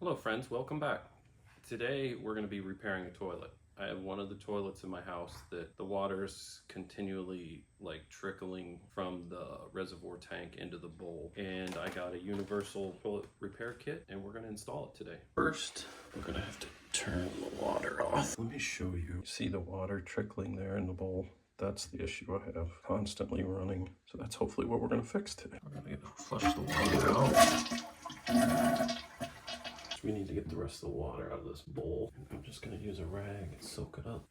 Hello friends, welcome back. Today we're going to be repairing a toilet. I have one of the toilets in my house that the water's continually trickling from the reservoir tank into the bowl, and I got a universal toilet repair kit and we're going to install it today. First, we're going to have to turn the water off. Let me show you. See the water trickling there in the bowl? That's the issue I have, constantly running. So that's hopefully what we're going to fix today. We're going to flush the water out. We need to get the rest of the water out of this bowl. I'm just going to use a rag and soak it up.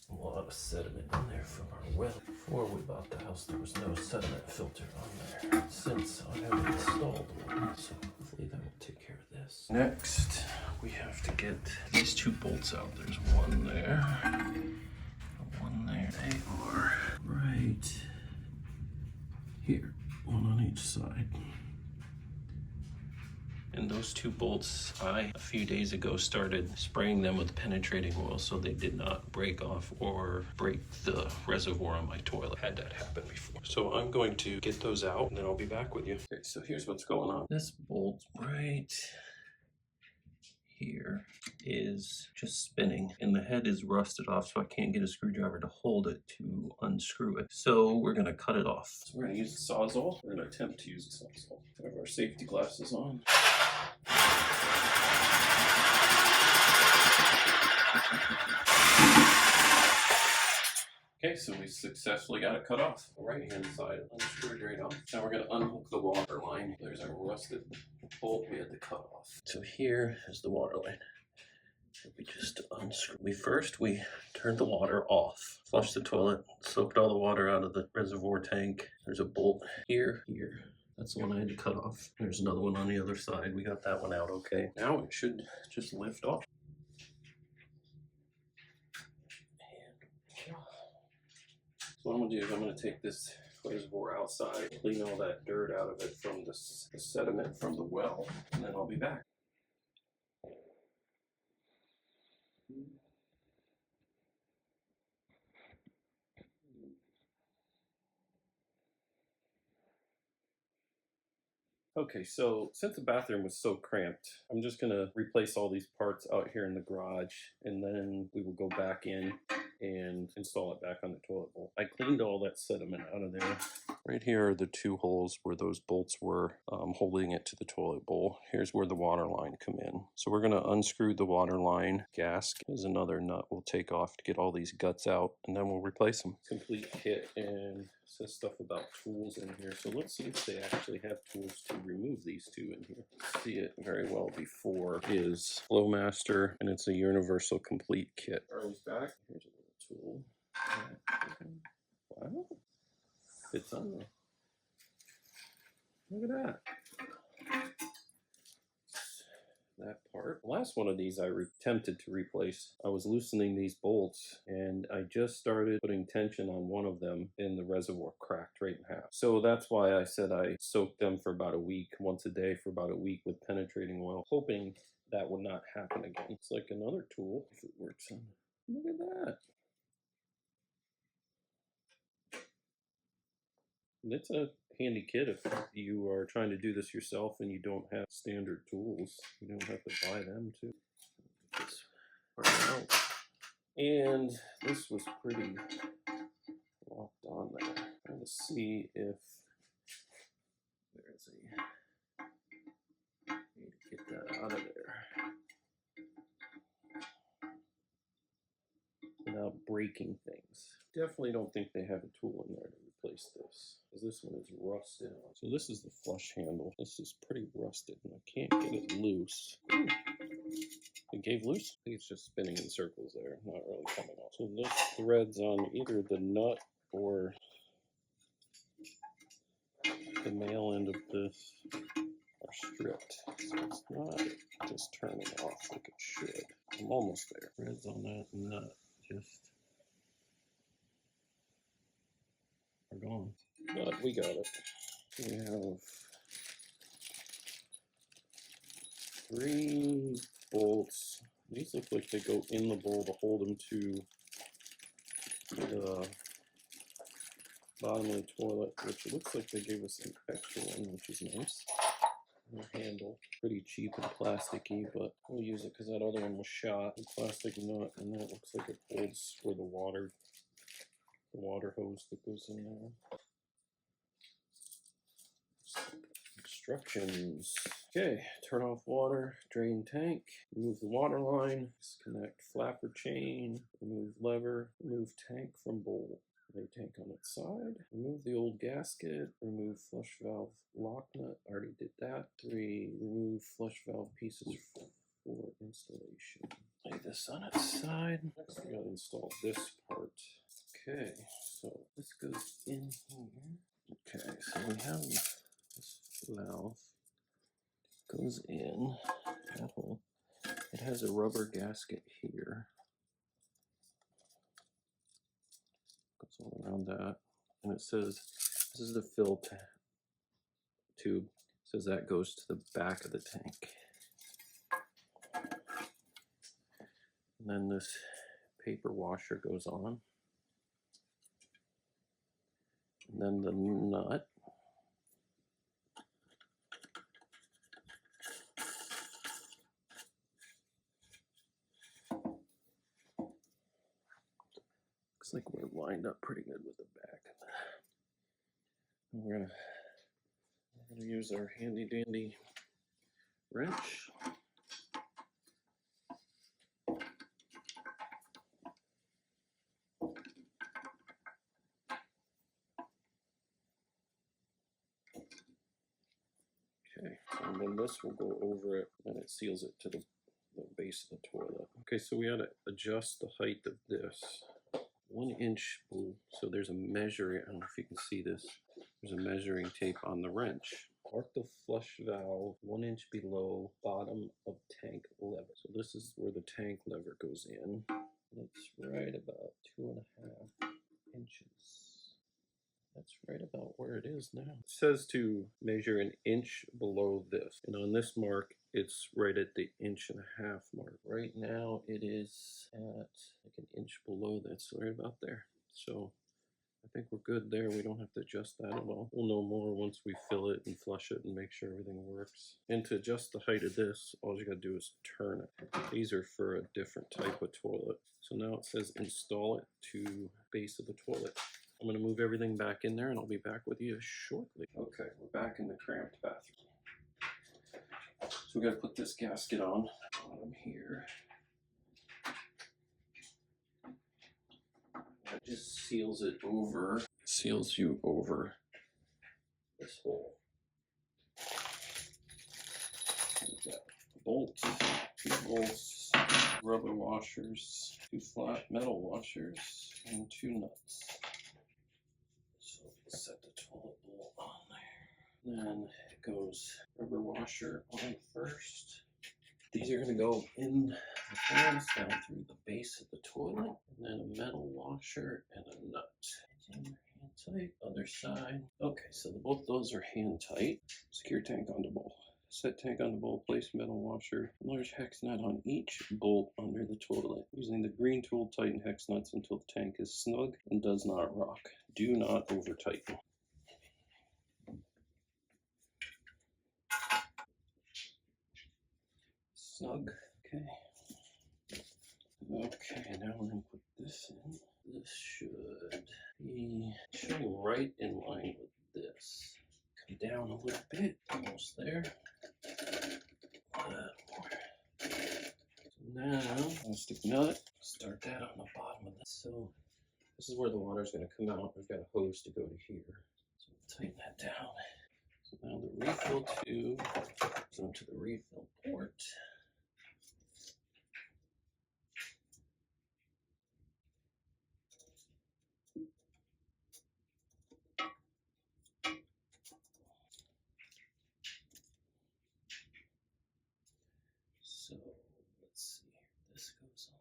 A lot of sediment in there from our well. Before we bought the house, there was no sediment filter on there. Since I have installed one, so hopefully that will take care of this. Next, we have to get these two bolts out. There's one there, one there. They are right here, one on each side. And those two bolts, a few days ago, started spraying them with penetrating oil so they did not break off or break the reservoir on my toilet. Had that happen before. So I'm going to get those out and then I'll be back with you. Okay, so here's what's going on. This bolt right here is just spinning and the head is rusted off, so I can't get a screwdriver to hold it to unscrew it. So we're gonna cut it off. So we're gonna use the Sawzall. We're gonna attempt to use the Sawzall. We have our safety glasses on. Okay, so we successfully got it cut off. The right hand side unscrewed right off. Now we're gonna unhook the water line. There's our rusted bolt we had to cut off. So here is the water line. We just unscrew. We turned the water off, flushed the toilet, soaked all the water out of the reservoir tank. There's a bolt here. That's the one I had to cut off. There's another one on the other side. We got that one out okay. Now it should just lift off. So what I'm gonna do is I'm gonna take this reservoir outside, clean all that dirt out of it from the sediment from the well, and then I'll be back. Okay, so since the bathroom was so cramped, I'm just gonna replace all these parts out here in the garage, and then we will go back in and install it back on the toilet bowl. I cleaned all that sediment out of there. Right here are the two holes where those bolts were holding it to the toilet bowl. Here's where the water line come in. So we're gonna unscrew the water line gasket. There's another nut we'll take off to get all these guts out, and then we'll replace them. Complete kit, and it says stuff about tools in here. So let's see if they actually have tools to remove these two in here. See it very well before is Flowmaster, and it's a universal complete kit. Charlie's back. Here's a little tool. Wow. Fits on there. Look at that. That part. The last one of these I attempted to replace. I was loosening these bolts and I just started putting tension on one of them and the reservoir cracked right in half. So that's why I said I soaked them for about a week, once a day for about a week with penetrating oil, hoping that would not happen again. It's like another tool if it works on. Look at that. It's a handy kit if you are trying to do this yourself and you don't have standard tools. You don't have to buy them too. Get this part out. And this was pretty locked on there. Trying to see if there's a way to get that out of there without breaking things. Definitely don't think they have a tool in there to replace this, because this one is rusted. So this is the flush handle. This is pretty rusted and I can't get it loose. Ooh. It gave loose? I think it's just spinning in circles there, not really coming off. So this threads on either the nut or the male end of this are stripped. So it's not just turning off like it should. I'm almost there. Threads on that nut just are gone. But we got it. We have 3 bolts. These look like they go in the bowl to hold them to the bottom of the toilet, which it looks like they gave us an extra one, which is nice. handle. Pretty cheap and plasticky, but we'll use it because that other one was shot. A plastic nut, and that looks like it holds for the water hose that goes in there. Instructions. Okay, turn off water, drain tank, remove the water line, disconnect flapper chain, remove lever, remove tank from bowl. Lay tank on its side, remove the old gasket, remove flush valve lock nut, already did that. 3, remove flush valve pieces for installation. Lay this on its side. Next we gotta install this part. Okay, so this goes in here. Okay, so we have this valve goes in that hole. It has a rubber gasket here. Goes all around that, and it says this is the fill tube. It says that goes to the back of the tank. And then this paper washer goes on. And then the nut. Looks like we're lined up pretty good with the back. And we're gonna use our handy dandy wrench. Okay, and then this will go over it, and it seals it to the base of the toilet. Okay, so we gotta adjust the height of this. 1 inch, so there's a measuring, I don't know if you can see this, there's a measuring tape on the wrench. Mark the flush valve 1 inch below bottom of tank lever. So this is where the tank lever goes in. It's right about 2.5 inches. That's right about where it is now. It says to measure 1 inch below this. And on this mark, it's right at the 1.5 inch mark. Right now, it is at like 1 inch below that, so right about there. So I think we're good there. We don't have to adjust that at all. We'll know more once we fill it and flush it and make sure everything works. And to adjust the height of this, all you gotta do is turn it. These are for a different type of toilet. So now it says install it to base of the toilet. I'm going to move everything back in there and I'll be back with you shortly. Okay, we're back in the cramped bathroom. So we got to put this gasket on bottom here. That just seals it over. Seals you over this hole. We've got bolts, 2 bolts, rubber washers, 2 flat metal washers, and 2 nuts. Set the toilet bowl on there. Then it goes rubber washer on first. These are going to go in the fans down through the base of the toilet. And then a metal washer and a nut. Hand tight, other side. Okay, so both those are hand tight. Secure tank on the bowl. Set tank on the bowl, place metal washer, large hex nut on each bolt under the toilet. Using the green tool, tighten hex nuts until the tank is snug and does not rock. Do not over tighten. Snug, okay. Okay, now we're gonna put this in. This should be showing right in line with this. Come down a little bit, almost there. Now, plastic nut, start that on the bottom of this. So this is where the water is going to come out. We've got a hose to go to here. So tighten that down. So now the refill tube goes onto the refill port. So let's see here. This goes on.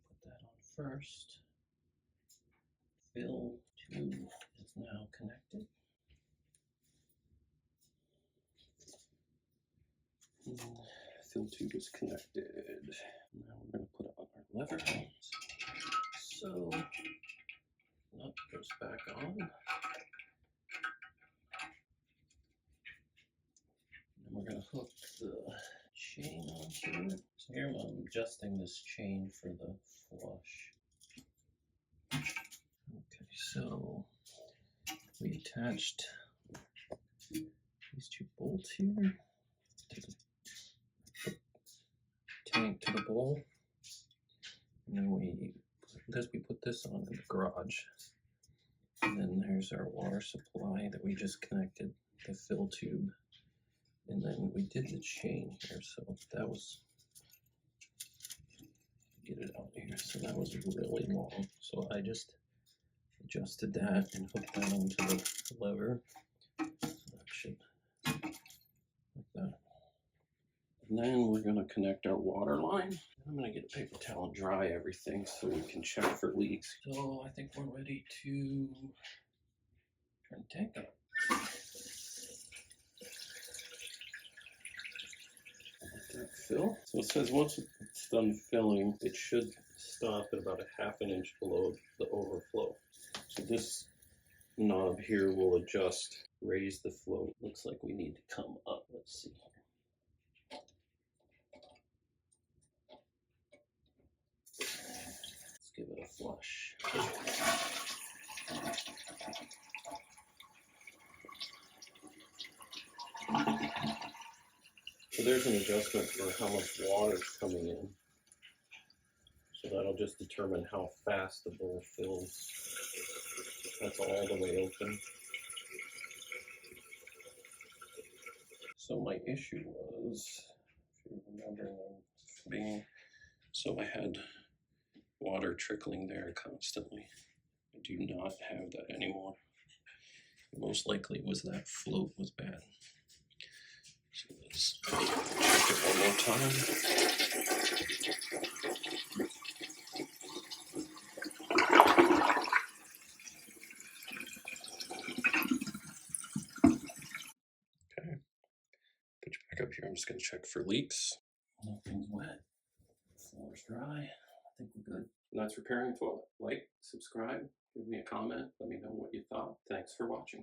Put that on first. Fill tube is now connected. Fill tube is connected. Now we're going to put it on our lever. So, nut goes back on. And we're going to hook the chain onto it. So here I'm adjusting this chain for the flush. Okay, so we attached these two bolts here to the tank to the bowl. And then we put this on in the garage. And then there's our water supply that we just connected, the fill tube. And then we did the chain here, so that was, get it out here, so that was really long. So I just adjusted that and hooked that onto the lever. So that should, like that. And then we're gonna connect our water line. I'm gonna get a paper towel and dry everything so we can check for leaks. So I think we're ready to turn the tank up. Let that fill. So it says once it's done filling, it should stop at about a ½ inch below the overflow. So this knob here will adjust, raise the flow. Looks like we need to come up. Let's see. Let's give it a flush. So there's an adjustment for how much water is coming in. So that'll just determine how fast the bowl fills. That's all the way open. So my issue was, if you remember being, so I had water trickling there constantly. I do not have that anymore. Most likely it was that float was bad. So let's check it one more time. Okay, put you back up here. I'm just going to check for leaks. Nothing's wet. Floor's dry. I think we're good. And that's repairing the toilet. Like, subscribe, give me a comment, let me know what you thought. Thanks for watching.